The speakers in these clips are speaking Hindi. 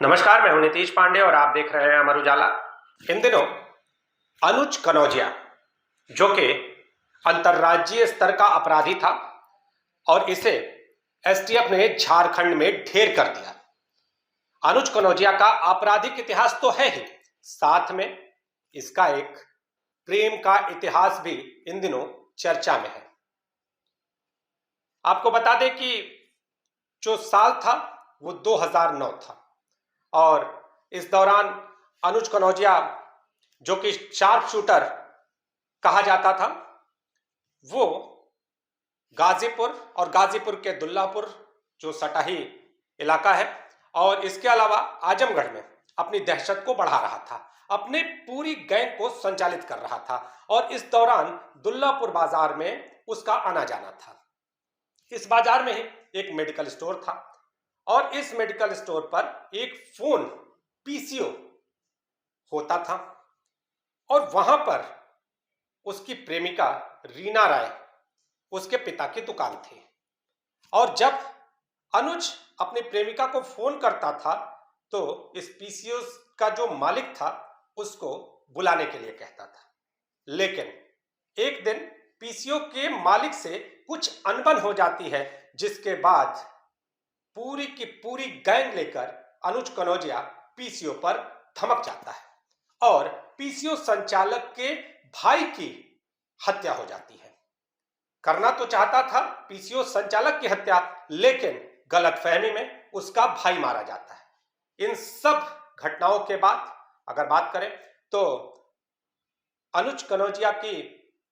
नमस्कार, मैं हूं नीतीश पांडे और आप देख रहे हैं अमर उजाला। इन दिनों अनुज कनौजिया, जो कि अंतर्राज्यीय स्तर का अपराधी था और इसे एसटीएफ ने झारखंड में ढेर कर दिया। अनुज कनौजिया का आपराधिक इतिहास तो है ही, साथ में इसका एक प्रेम का इतिहास भी इन दिनों चर्चा में है। आपको बता दें कि जो साल था वो 2009 था और इस दौरान अनुज कनौजिया, जो कि शार्प शूटर कहा जाता था, वो गाजीपुर और गाजीपुर के दुल्लापुर जो सटाही इलाका है और इसके अलावा आजमगढ़ में अपनी दहशत को बढ़ा रहा था, अपने पूरी गैंग को संचालित कर रहा था और इस दौरान दुल्लापुर बाजार में उसका आना जाना था। इस बाजार में ही एक मेडिकल स्टोर था और इस मेडिकल स्टोर पर एक फोन पीसीओ होता था और वहां पर उसकी प्रेमिका रीना राय, उसके पिता की दुकान थी। और जब अनुज अपनी प्रेमिका को फोन करता था तो इस पीसीओ का जो मालिक था उसको बुलाने के लिए कहता था, लेकिन एक दिन पीसीओ के मालिक से कुछ अनबन हो जाती है, जिसके बाद पूरी की पूरी गैंग लेकर अनुज कनौजिया पीसीओ पर धमक जाता है और पीसीओ संचालक के भाई की हत्या हो जाती है। करना तो चाहता था पीसीओ संचालक की हत्या, लेकिन गलतफहमी में उसका भाई मारा जाता है। इन सब घटनाओं के बाद अगर बात करें तो अनुज कनौजिया की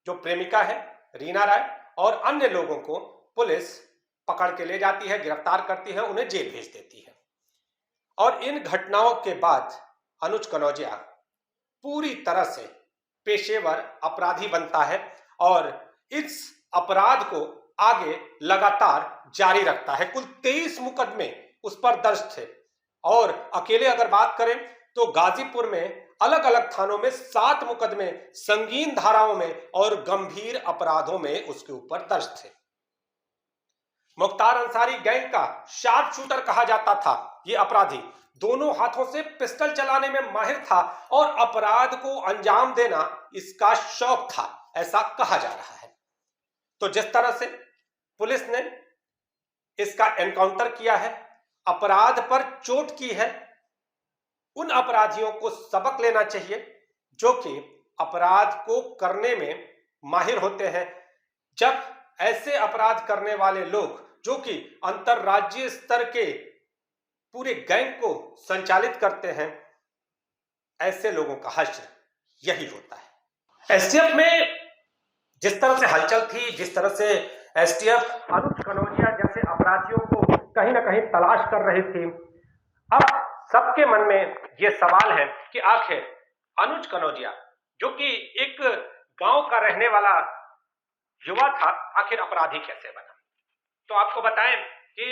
जो प्रेमिका है रीना राय और अन्य लोगों को पुलिस पकड़ के ले जाती है, गिरफ्तार करती है, उन्हें जेल भेज देती है। और इन घटनाओं के बाद अनुज कनौजिया पूरी तरह से पेशेवर अपराधी बनता है और इस अपराध को आगे लगातार जारी रखता है। कुल 23 मुकदमे उस पर दर्ज थे और अकेले अगर बात करें तो गाजीपुर में अलग अलग थानों में 7 मुकदमे संगीन धाराओं में और गंभीर अपराधों में उसके ऊपर दर्ज थे। मुख्तार अंसारी गैंग का शार्प शूटर कहा जाता था। यह अपराधी दोनों हाथों से पिस्टल चलाने में माहिर था और अपराध को अंजाम देना इसका शौक था, ऐसा कहा जा रहा है। तो जिस तरह से पुलिस ने इसका एनकाउंटर किया है, अपराध पर चोट की है, उन अपराधियों को सबक लेना चाहिए जो कि अपराध को करने में माहिर होते हैं। जब ऐसे अपराध करने वाले लोग जो कि अंतरराज्यीय स्तर के पूरे गैंग को संचालित करते हैं, ऐसे लोगों का हश्र यही होता है। एसटीएफ में जिस तरह से हलचल थी, जिस तरह से एसटीएफ अनुज कनौजिया जैसे अपराधियों को कहीं ना कहीं तलाश कर रही थी, अब सबके मन में यह सवाल है कि आखिर अनुज कनौजिया, जो कि एक गांव का रहने वाला युवा था, आखिर अपराधी कैसे बना। तो आपको बताएं कि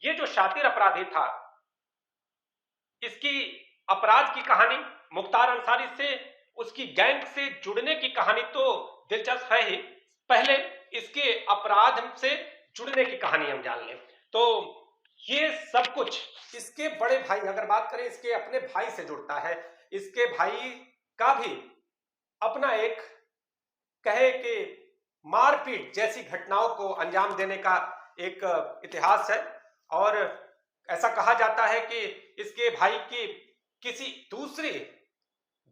ये जो शातिर अपराधी था, इसकी अपराध की कहानी मुख्तार अंसारी से, उसकी गैंग से जुड़ने की कहानी तो दिलचस्प है ही। पहले इसके अपराध से जुड़ने की कहानी हम जान लें तो ये सब कुछ इसके बड़े भाई, अगर बात करें इसके अपने भाई से जुड़ता है। इसके भाई का भी अपना एक कहे कि मारपीट जैसी घटनाओं को अंजाम देने का एक इतिहास है और ऐसा कहा जाता है कि इसके भाई की किसी दूसरी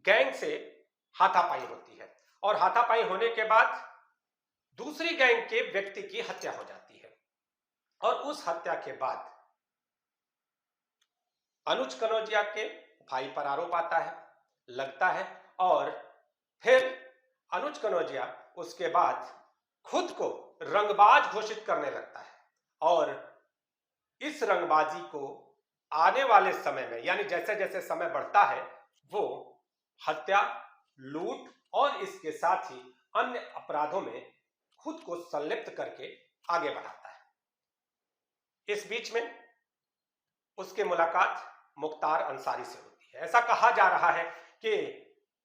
गैंग से हाथापाई होती है और हाथापाई होने के बाद दूसरी गैंग के व्यक्ति की हत्या हो जाती है और उस हत्या के बाद अनुज कनौजिया के भाई पर आरोप आता है, लगता है और फिर अनुज कनौजिया उसके बाद खुद को रंगबाज घोषित करने लगता है और इस रंगबाजी को आने वाले समय में, यानी जैसे जैसे समय बढ़ता है, वो हत्या, लूट और इसके साथ ही अन्य अपराधों में खुद को संलिप्त करके आगे बढ़ाता है। इस बीच में उसकी मुलाकात मुख्तार अंसारी से होती है। ऐसा कहा जा रहा है कि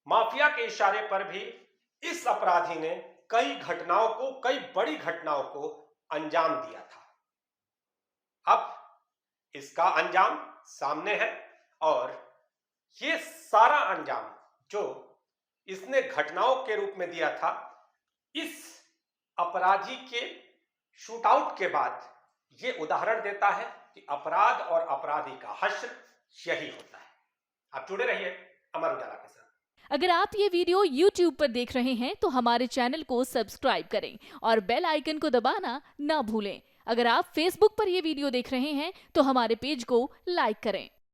माफिया के इशारे पर भी इस अपराधी ने कई घटनाओं को, कई बड़ी घटनाओं को अंजाम दिया था। अब इसका अंजाम सामने है और ये सारा अंजाम जो इसने घटनाओं के रूप में दिया था, इस अपराधी के शूटआउट के बाद ये उदाहरण देता है कि अपराध और अपराधी का हश्र यही होता है। आप जुड़े रहिए अमर उजाला के साथ। अगर आप ये वीडियो YouTube पर देख रहे हैं तो हमारे चैनल को सब्सक्राइब करें और बेल आइकन को दबाना ना भूलें। अगर आप Facebook पर ये वीडियो देख रहे हैं तो हमारे पेज को लाइक करें।